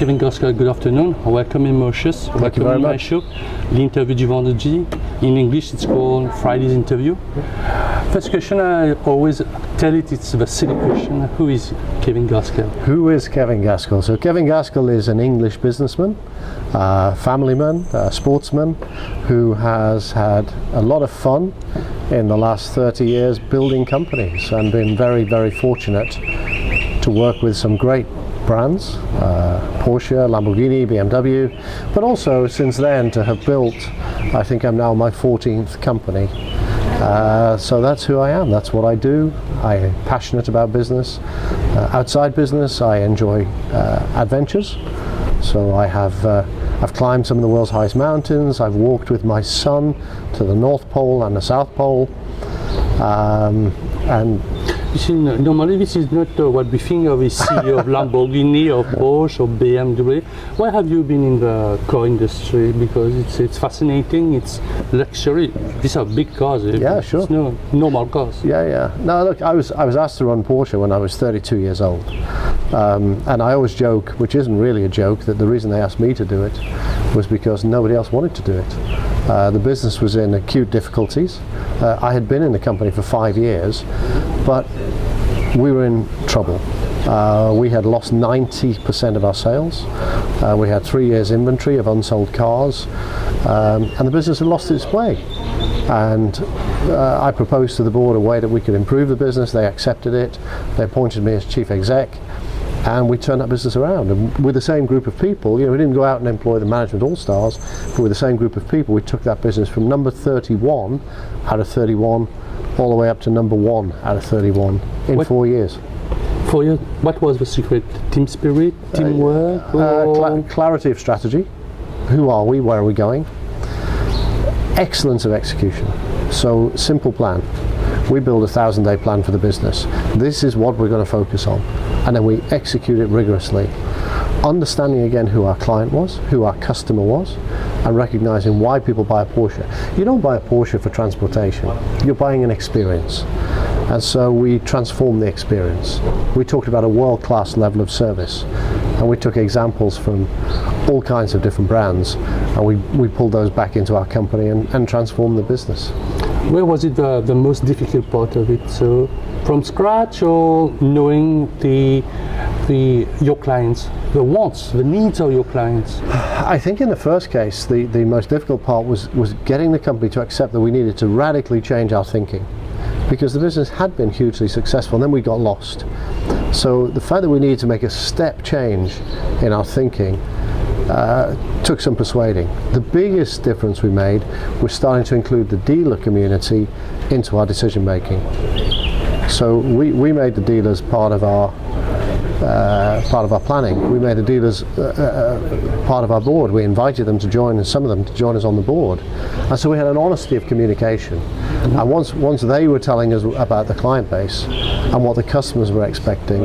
Kevin Gaskell, good afternoon. Welcome in Mauritius. Thank you very my much. show, l'interview du vendredi. In English, it's called Friday's interview. First question, I always tell it, it's the silly question. Who is Kevin Gaskell? Who is Kevin Gaskell? So Kevin Gaskell is an English businessman, family man, sportsman, who has had a lot of fun in the last 30 years building companies and been very, very fortunate to work with some great brands, Porsche, Lamborghini, BMW, but also since then to have built, I think I'm now my 14th company. So that's who I am, that's what I do. I'm passionate about business. Outside business, I enjoy adventures. So I've climbed some of the world's highest mountains. I've walked with my son to the North Pole and the South Pole. And you see, normally this is not what we think of as CEO of Lamborghini or Porsche or BMW. Why have you been in the car industry? Because it's fascinating, it's luxury. These are big cars. Yeah, sure. It's no normal cars. Yeah. No, look, I was asked to run Porsche when I was 32 years old. And I always joke, which isn't really a joke, that the reason they asked me to do it was because nobody else wanted to do it. The business was in acute difficulties. I had been in the company for 5 years, but we were in trouble. We had lost 90% of our sales. We had 3 years inventory of unsold cars, and the business had lost its way. And I proposed to the board a way that we could improve the business. They accepted it. They appointed me as chief exec. And we turned that business around, and with the same group of people, we didn't go out and employ the management all-stars, but with the same group of people, we took that business from number 31 out of 31 all the way up to number 1 out of 31 in 4 years. 4 years? What was the secret? Team spirit, teamwork? Clarity of strategy. Who are we? Where are we going? Excellence of execution. So, simple plan. We build a 1,000-day plan for the business. This is what we're going to focus on. And then we execute it rigorously. Understanding again who our client was, who our customer was, and recognizing why people buy a Porsche. You don't buy a Porsche for transportation. You're buying an experience. And so we transformed the experience. We talked about a world-class level of service. And we took examples from all kinds of different brands, and we pulled those back into our company and transformed the business. Where was it the most difficult part of it? So from scratch, or knowing your clients, the wants, the needs of your clients? I think in the first case, the most difficult part was getting the company to accept that we needed to radically change our thinking, because the business had been hugely successful and then we got lost. So the fact that we needed to make a step change in our thinking took some persuading. The biggest difference we made was starting to include the dealer community into our decision making. So we made the dealers part of our planning. We made the dealers part of our board. We invited them to join, and some of them to join us on the board. And so we had an honesty of communication. And once they were telling us about the client base and what the customers were expecting,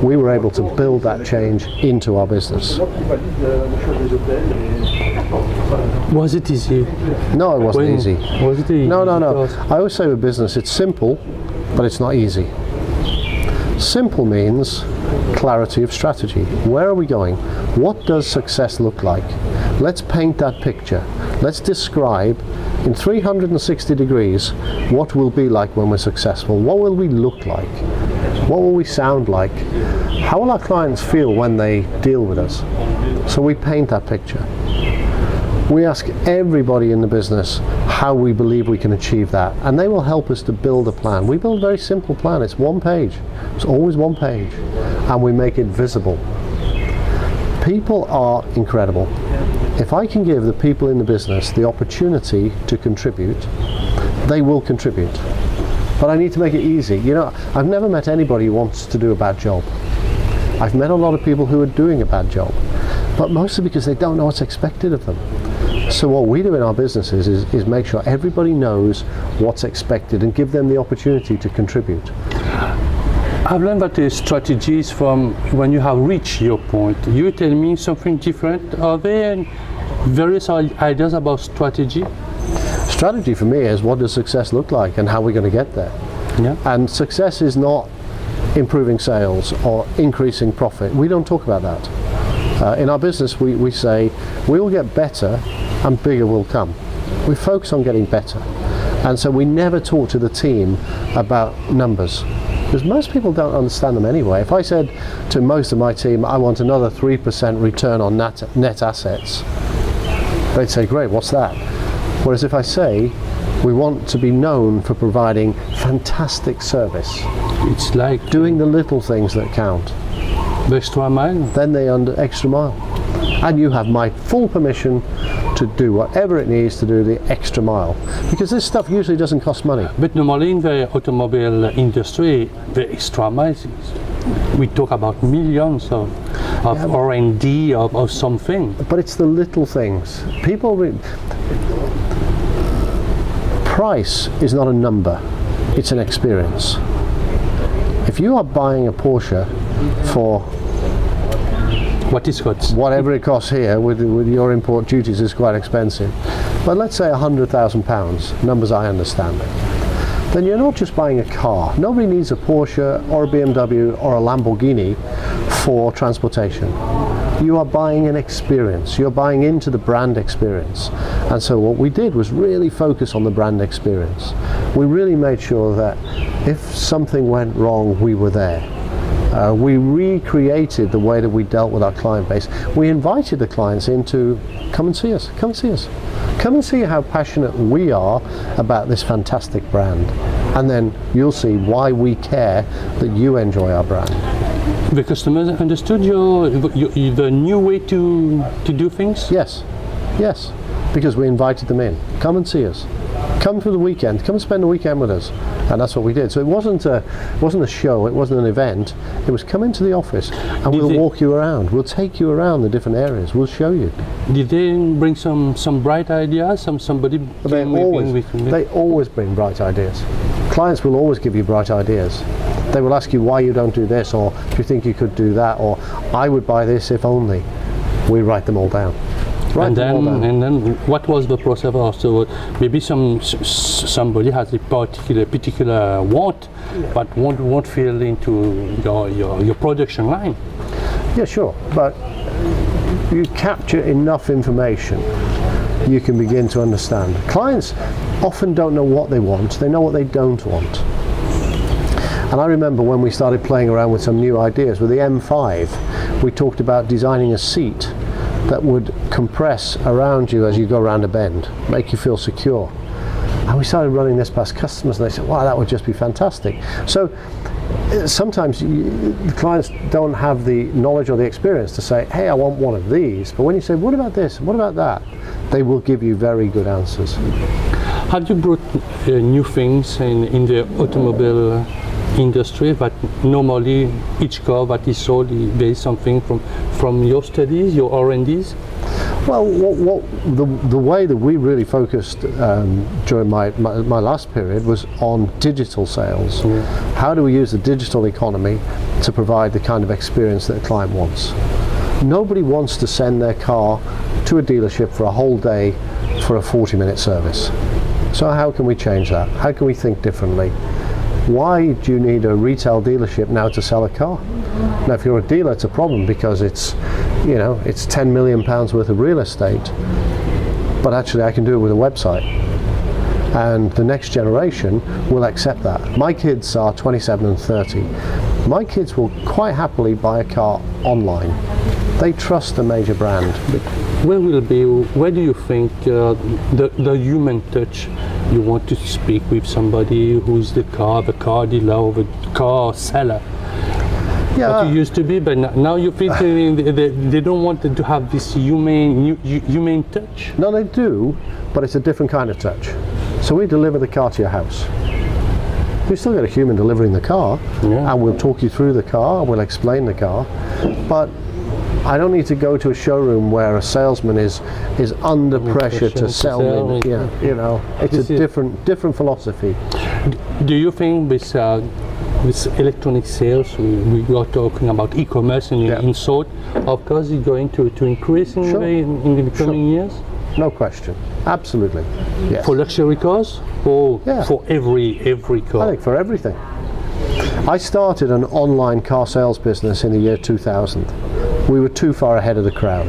we were able to build that change into our business. Was it easy? No, it wasn't easy. Was it easy? No. I always say with business, it's simple, but it's not easy. Simple means clarity of strategy. Where are we going? What does success look like? Let's paint that picture. Let's describe in 360 degrees what we'll be like when we're successful. What will we look like? What will we sound like? How will our clients feel when they deal with us? So we paint that picture. We ask everybody in the business how we believe we can achieve that, and they will help us to build a plan. We build a very simple plan. It's one page. It's always one page, and we make it visible. People are incredible. If I can give the people in the business the opportunity to contribute, they will contribute. But I need to make it easy. I've never met anybody who wants to do a bad job. I've met a lot of people who are doing a bad job, but mostly because they don't know what's expected of them. So what we do in our businesses is make sure everybody knows what's expected and give them the opportunity to contribute. I've learned that the strategies from when you have reached your point. You tell me something different. Are there various ideas about strategy? Strategy for me is what does success look like and how we're going to get there. Yeah. And success is not improving sales or increasing profit. We don't talk about that. In our business, we say we will get better and bigger will come. We focus on getting better. And so we never talk to the team about numbers, because most people don't understand them anyway. If I said to most of my team, I want another 3% return on net assets, they'd say, great, what's that? Whereas if I say, we want to be known for providing fantastic service, It's like doing the little things that count, the extra mile. then they under extra mile. And you have my full permission to do whatever it needs to do the extra mile, because this stuff usually doesn't cost money. But normally in the automobile industry, the extra miles, we talk about millions of R&D of something. But it's the little things. Price is not a number, it's an experience. If you are buying a Porsche for What is cost? whatever it costs here, with your import duties, is quite expensive, but let's say £100,000, numbers I understand, then you're not just buying a car. Nobody needs a Porsche or a BMW or a Lamborghini for transportation. You are buying an experience. You're buying into the brand experience. And so what we did was really focus on the brand experience. We really made sure that if something went wrong, we were there. We recreated the way that we dealt with our client base. We invited the clients in to come and see us, come and see us. Come and see how passionate we are about this fantastic brand. And then you'll see why we care that you enjoy our brand. The customers understood the new way to do things? Yes, yes, because we invited them in. Come and see us. Come for the weekend. Come and spend the weekend with us. And that's what we did. So it wasn't a show, it wasn't an event. It was come into the office and we'll walk you around. We'll take you around the different areas. We'll show you. Did they bring some bright ideas? Somebody They always bring bright ideas. Clients will always give you bright ideas. They will ask you why you don't do this, or do you think you could do that, or I would buy this if only. We write them all down. And then what was the process also? Maybe somebody has a particular want, but won't fit into your production line. Yeah, sure, but you capture enough information, you can begin to understand. Clients often don't know what they want, they know what they don't want. And I remember when we started playing around with some new ideas. With the M5, we talked about designing a seat that would compress around you as you go around a bend, make you feel secure. And we started running this past customers and they said, wow, that would just be fantastic. So sometimes the clients don't have the knowledge or the experience to say, hey, I want one of these. But when you say, what about this, what about that? They will give you very good answers. Have you brought new things in the automobile industry that normally each car that is sold, there is something from your studies, your R&Ds? Well, the way that we really focused during my last period was on digital sales. Yeah. How do we use the digital economy to provide the kind of experience that a client wants? Nobody wants to send their car to a dealership for a whole day for a 40-minute service. So how can we change that? How can we think differently? Why do you need a retail dealership now to sell a car? Now, if you're a dealer, it's a problem because it's £10 million worth of real estate. But actually, I can do it with a website, and the next generation will accept that. My kids are 27 and 30. My kids will quite happily buy a car online. They trust a major brand. Where do you think the human touch? You want to speak with somebody who's the car dealer or the car seller. Yeah. What you used to be, but now you feel they don't want to have this humane touch. No, they do, but it's a different kind of touch. So we deliver the car to your house. You still get a human delivering the car, yeah. And we'll talk you through the car, we'll explain the car, but I don't need to go to a showroom where a salesman is under pressure to sell me. Yeah, it's a different philosophy. Do you think with electronic sales, we are talking about e-commerce in sort, of course, is going to increase in the coming years? No question, absolutely. Yes. For luxury cars, or for every car? I think for everything. I started an online car sales business in the year 2000. We were too far ahead of the crowd.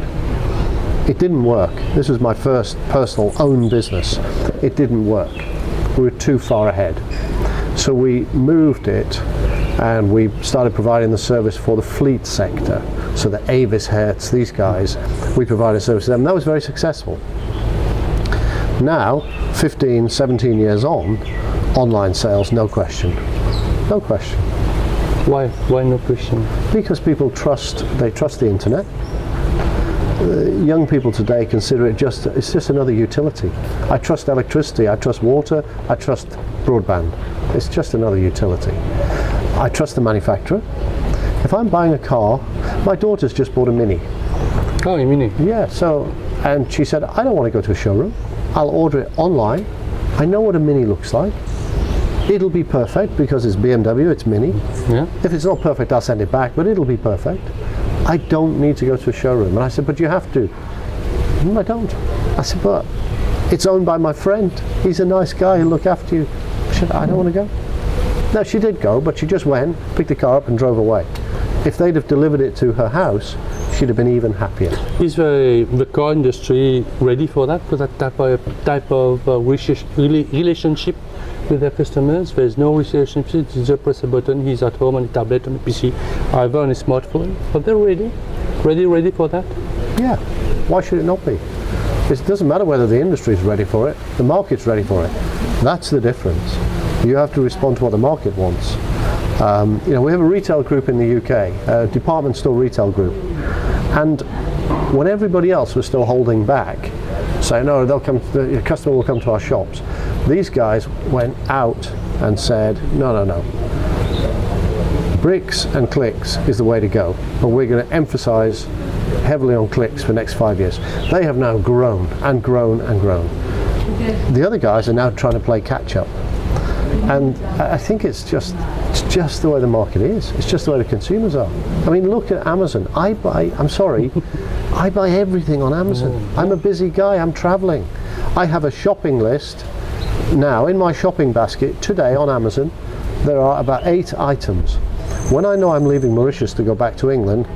It didn't work. This was my first personal own business. It didn't work. We were too far ahead. So we moved it and we started providing the service for the fleet sector. So the Avis Hertz, these guys, we provided service to them. That was very successful. Now, 15, 17 years on, online sales, no question. No question. Why? Why no question? Because people trust the internet. Young people today consider it's just another utility. I trust electricity, I trust water, I trust broadband. It's just another utility. I trust the manufacturer. If I'm buying a car, my daughter's just bought a Mini. Oh, a Mini. Yeah, and she said, I don't want to go to a showroom. I'll order it online. I know what a Mini looks like. It'll be perfect because it's BMW, it's Mini. Yeah. If it's not perfect, I'll send it back, but it'll be perfect. I don't need to go to a showroom. And I said, but you have to. No, I don't. I said, but it's owned by my friend. He's a nice guy, he'll look after you. She said, I don't want to go. No, she did go, but she just went, picked the car up and drove away. If they'd have delivered it to her house, she'd have been even happier. Is the car industry ready for that type of relationship with their customers? There's no relationship, you just press a button, he's at home on a tablet, on a PC, either on a smartphone. Are they ready? Ready for that? Yeah, why should it not be? It doesn't matter whether the industry is ready for it, the market's ready for it. That's the difference. You have to respond to what the market wants. We have a retail group in the UK, a department store retail group, and when everybody else was still holding back, saying, no, the customer will come to our shops, these guys went out and said, no. Bricks and clicks is the way to go, and we're going to emphasize heavily on clicks for the next 5 years. They have now grown and grown and grown. The other guys are now trying to play catch up. And I think it's just the way the market is. It's just the way the consumers are. I mean, look at Amazon. I buy everything on Amazon. I'm a busy guy, I'm traveling. I have a shopping list now in my shopping basket today on Amazon. There are about 8 items. When I know I'm leaving Mauritius to go back to England,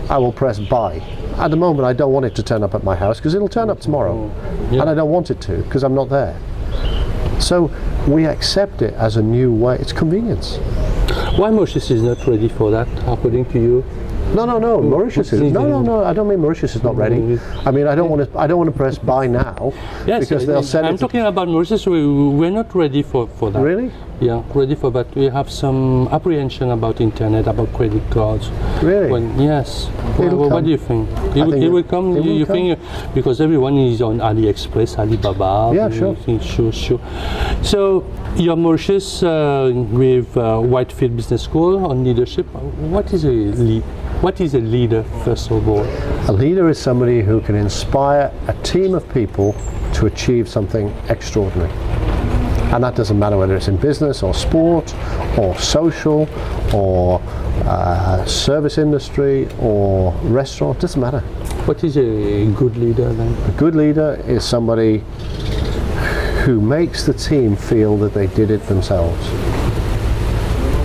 I will press buy. At the moment, I don't want it to turn up at my house because it'll turn up tomorrow. Yeah. And I don't want it to because I'm not there. So we accept it as a new way. It's convenience. Why Mauritius is not ready for that, according to you? No. Mauritius is no. I don't mean Mauritius is not ready. I mean I don't want to press buy now because they'll send it. I'm talking about Mauritius. We're not ready for that. Really? Yeah, ready for that. We have some apprehension about internet, about credit cards. Really? Yes. What do you think? It will come. You think because everyone is on AliExpress, Alibaba. Yeah, sure. Sure. So you're Mauritius with Whitefield Business School on leadership. What is a leader, first of all? A leader is somebody who can inspire a team of people to achieve something extraordinary. And that doesn't matter whether it's in business or sport or social or service industry or restaurant, doesn't matter. What is a good leader then? A good leader is somebody who makes the team feel that they did it themselves.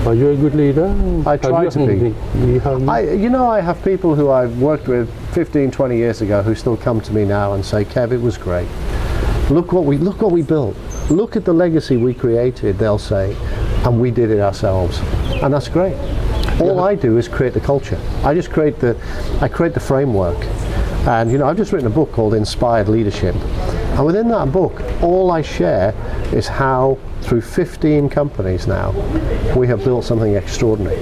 Are you a good leader? I try to be. I have people who I've worked with 15, 20 years ago who still come to me now and say, Kev, it was great. Look what we built. Look at the legacy we created, they'll say, and we did it ourselves. And that's great. All I do is create the culture. I create the framework. And I've just written a book called Inspired Leadership. And within that book, all I share is how through 15 companies now, we have built something extraordinary.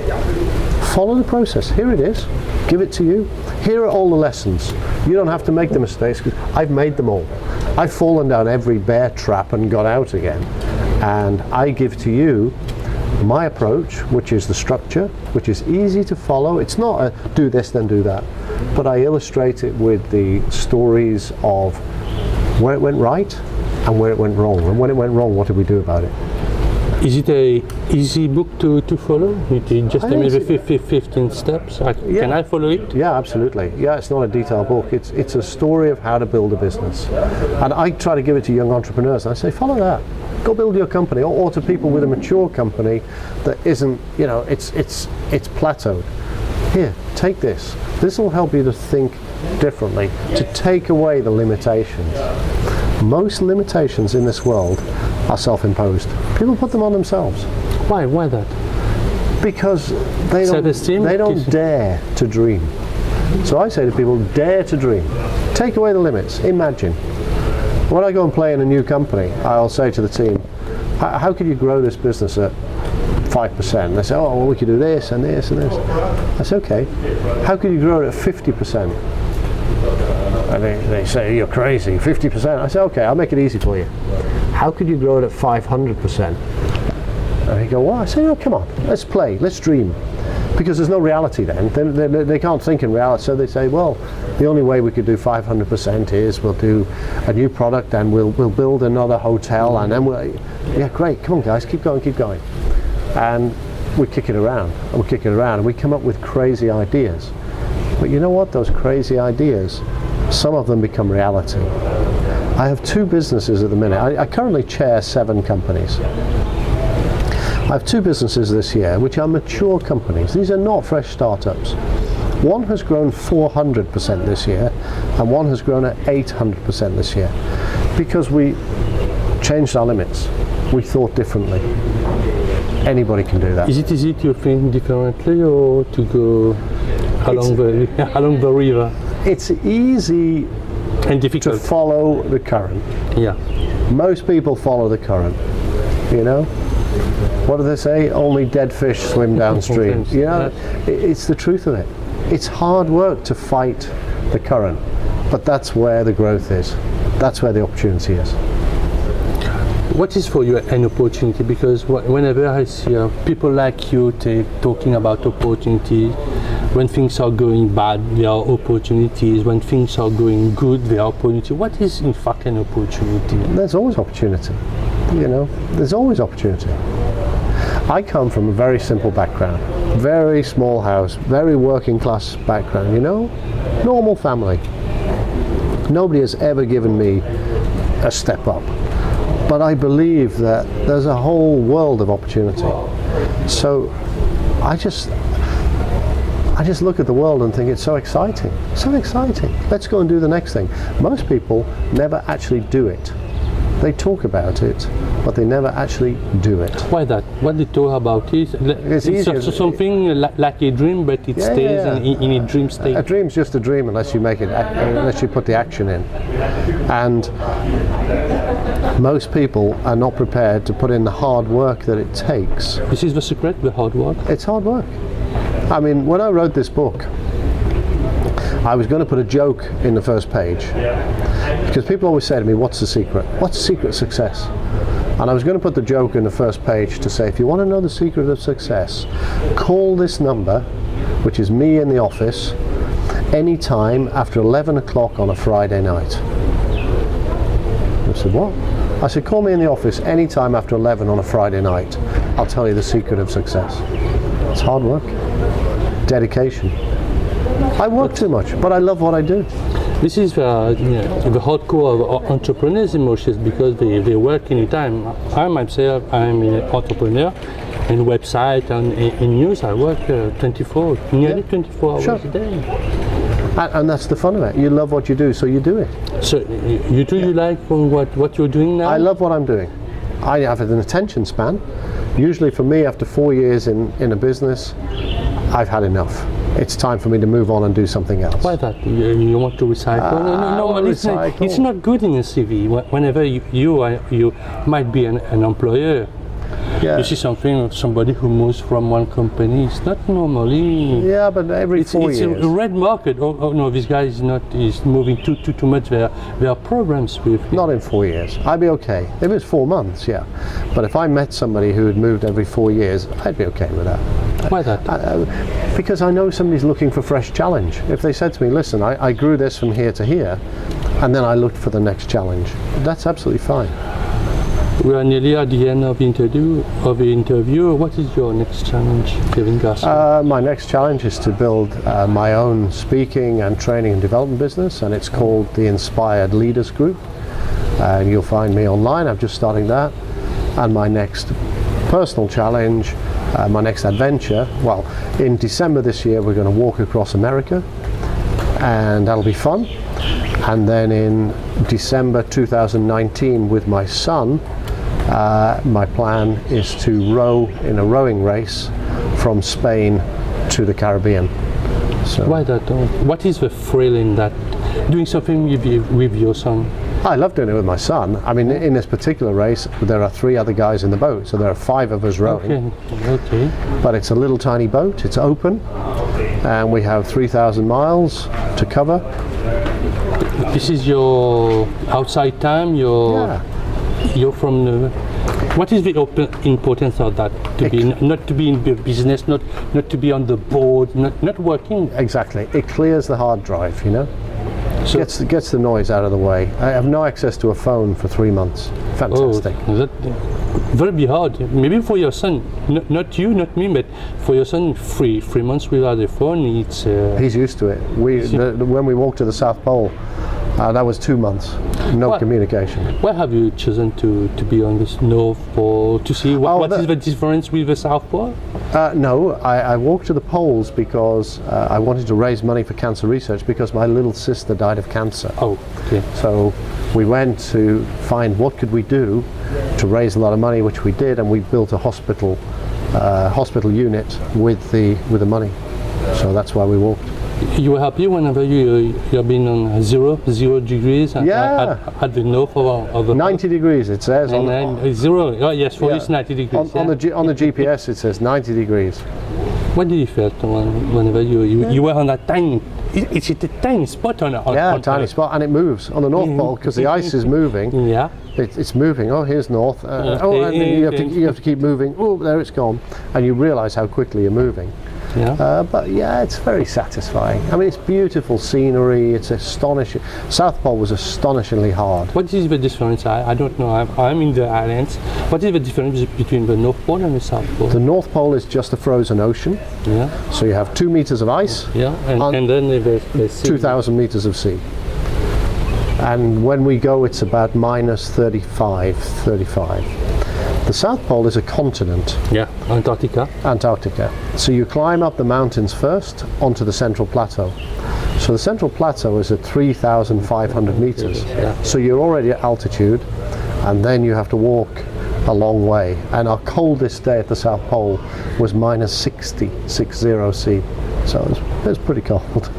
Follow the process. Here it is. Give it to you. Here are all the lessons. You don't have to make the mistakes because I've made them all. I've fallen down every bear trap and got out again. And I give to you my approach, which is the structure, which is easy to follow. It's not a do this, then do that. But I illustrate it with the stories of where it went right and where it went wrong. And when it went wrong, what did we do about it? Is it a easy book to follow? You just tell me the 15 steps. Can I follow it? Yeah, absolutely. Yeah, it's not a detailed book. It's a story of how to build a business. And I try to give it to young entrepreneurs. And I say, follow that. Go build your company, or to people with a mature company that isn't, it's plateaued. Here, take this. This will help you to think differently, to take away the limitations. Most limitations in this world are self-imposed. People put them on themselves. Why? Why that? Because they Self-esteem? don't dare to dream. So I say to people, dare to dream. Take away the limits. Imagine. When I go and play in a new company, I'll say to the team, how could you grow this business at 5%? They say, oh, well, we could do this and this and this. I say, okay. How could you grow it at 50%? And they say, you're crazy, 50%. I say, okay, I'll make it easy for you. How could you grow it at 500%? And they go, well, I say, oh, come on, let's play, let's dream. Because there's no reality then. They can't think in reality. So they say, well, the only way we could do 500% is we'll do a new product and we'll build another hotel and then yeah, great, come on guys, keep going, keep going. And we kick it around and we kick it around and we come up with crazy ideas. But you know what, those crazy ideas, some of them become reality. I have 2 businesses at the minute. I currently chair 7 companies. I have 2 businesses this year which are mature companies. These are not fresh startups. One has grown 400% this year and one has grown at 800% this year because we changed our limits. We thought differently. Anybody can do that. Is it easy to think differently or to go along the river? It's easy and difficult to follow the current. Yeah. Most people follow the current, you know? What do they say? Only dead fish swim downstream. You know, it's the truth of it. It's hard work to fight the current, but that's where the growth is. That's where the opportunity is. What is for you an opportunity? Because whenever I see people like you talking about opportunities, when things are going bad, there are opportunities. When things are going good, there are opportunities. What is in fact an opportunity? There's always opportunity. You know, there's always opportunity. I come from a very simple background, very small house, very working class background, you know, normal family. Nobody has ever given me a step up, but I believe that there's a whole world of opportunity. So I just look at the world and think it's so exciting, so exciting. Let's go and do the next thing. Most people never actually do it. They talk about it, but they never actually do it. Why that? What they talk about is it's something like a dream, but it stays in a dream state. A dream's just a dream unless you make it, unless you put the action in. And most people are not prepared to put in the hard work that it takes. This is the secret, the hard work. It's hard work. I mean, when I wrote this book, I was going to put a joke in the first page because people always say to me, what's the secret? What's the secret of success? And I was going to put the joke in the first page to say, if you want to know the secret of success, call this number, which is me in the office, any time after 11 o'clock on a Friday night. I said, what? I said, call me in the office any time after 11 on a Friday night. I'll tell you the secret of success. It's hard work, dedication. I work too much, but I love what I do. This is the hardcore of entrepreneurs emotions because they work any time. I myself, I'm an entrepreneur in website and in news. I work nearly 24 hours a day. And that's the fun of it. You love what you do, so you do it. So you like what you're doing now? I love what I'm doing. I have an attention span. Usually for me, after 4 years in a business, I've had enough. It's time for me to move on and do something else. Why that? You want to recycle? No, it's not good in a CV. Whenever you might be an employer, you see somebody who moves from one company. It's not normally. Yeah, but every 4 years. It's a red market. Oh no, this guy is moving too much. There are problems with him. Not in 4 years. I'd be okay. If it was 4 months, yeah. But if I met somebody who had moved every 4 years, I'd be okay with that. Why that? Because I know somebody's looking for fresh challenge. If they said to me, listen, I grew this from here to here, and then I looked for the next challenge, that's absolutely fine. We are nearly at the end of the interview. What is your next challenge, Kevin Gaskell? My next challenge is to build my own speaking and training and development business, and it's called the Inspired Leaders Group. And you'll find me online. I'm just starting that. And my next personal challenge my next adventure, well, in December this year we're going to walk across America, and that'll be fun. And then in December 2019 with my son, my plan is to row in a rowing race from Spain to the Caribbean. So Why that? What is the thrill in that? Doing something with your son? I love doing it with my son. I mean, in this particular race, there are 3 other guys in the boat, so there are 5 of us rowing. Okay. But it's a little tiny boat, it's open, and we have 3,000 miles to cover. This is your outside time. You're from the. What is the importance of that? Not to be in the business, not to be on the board, not working. Exactly. It clears the hard drive, you know. So Gets the noise out of the way. I have no access to a phone for 3 months. Fantastic. That very hard. Maybe for your son, not you, not me, but for your son, 3 months without a phone, it's. He's used to it. When we walked to the South Pole, that was 2 months. No communication. Why have you chosen to be on this North Pole to see what is the difference with the South Pole? No, I walked to the poles because I wanted to raise money for cancer research because my little sister died of cancer. Oh, okay. So we went to find what could we do to raise a lot of money, which we did, and we built a hospital unit with the money. So that's why we walked. You were happy whenever you've been on zero degrees Yeah. at the north of the 90 degrees it says on zero. Oh yes, for it's 90 degrees. on the GPS it says 90 degrees. What did you feel whenever you were on that tiny? It's a tiny spot on tiny spot, and it moves on the North Pole because the ice is moving. Yeah. It's moving. Oh, here's north. And then you have to keep moving. Oh, there it's gone, and you realise how quickly you're moving. Yeah. But yeah, it's very satisfying. I mean, it's beautiful scenery. It's astonishing. South Pole was astonishingly hard. What is the difference? I don't know. I'm in the islands. What is the difference between the North Pole and the South Pole? The North Pole is just a frozen ocean. Yeah. So you have 2 meters of ice. Yeah. And then there's 2,000 meters of sea. And when we go, it's about minus 35. The South Pole is a continent. Yeah, Antarctica. So you climb up the mountains first onto the central plateau. So the central plateau is at 3,500 meters. Yeah. So you're already at altitude, and then you have to walk a long way. And our coldest day at the South Pole was minus 60 C. So it was pretty cold.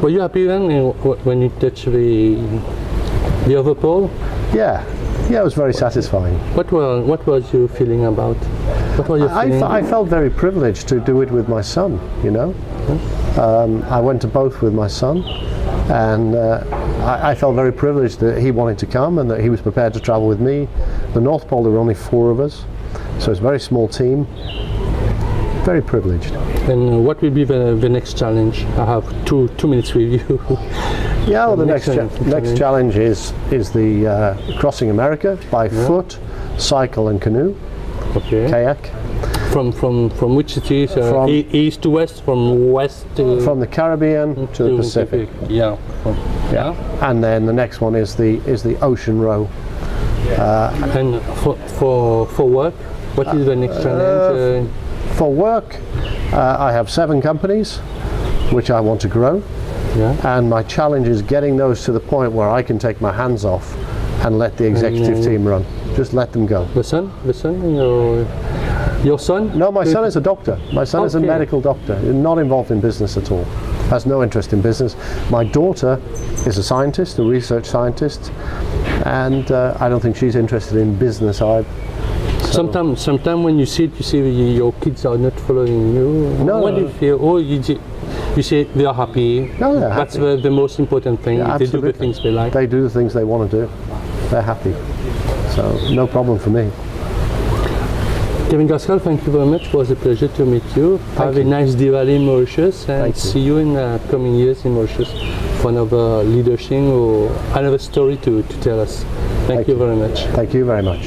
Were you happy then when you touched the other pole? Yeah, it was very satisfying. What was you feeling about? What were you feeling? I felt very privileged to do it with my son, you know. I went to both with my son, and I felt very privileged that he wanted to come and that he was prepared to travel with me. The North Pole, there were only 4 of us, so it's a very small team. Very privileged. And what will be the next challenge? I have two minutes with you. Yeah, well, the next challenge is the crossing America by foot, cycle and canoe, kayak. From which cities? From east to west, from west to... From the Caribbean to the Pacific. Yeah. And then the next one is the ocean row. And for work, what is the next challenge? For work, I have 7 companies which I want to grow. Yeah. And my challenge is getting those to the point where I can take my hands off and let the executive team run. Just let them go. The son, your son? No, my son is a doctor. My son is a medical doctor, not involved in business at all. Has no interest in business. My daughter is a scientist, a research scientist, and I don't think she's interested in business either. So Sometimes when you see your kids are not following you. No. What do you feel? Or you say they are happy. No, they're That's happy. the most important thing. Yeah, they do the things they like. They do the things they want to do. They're happy. So no problem for me. Kevin Gaskell, thank you very much. It was a pleasure to meet you. Have a nice Diwali in Mauritius, and see you in coming years in Mauritius for another leadership or another story to tell us. Thank you very much. Thank you very much.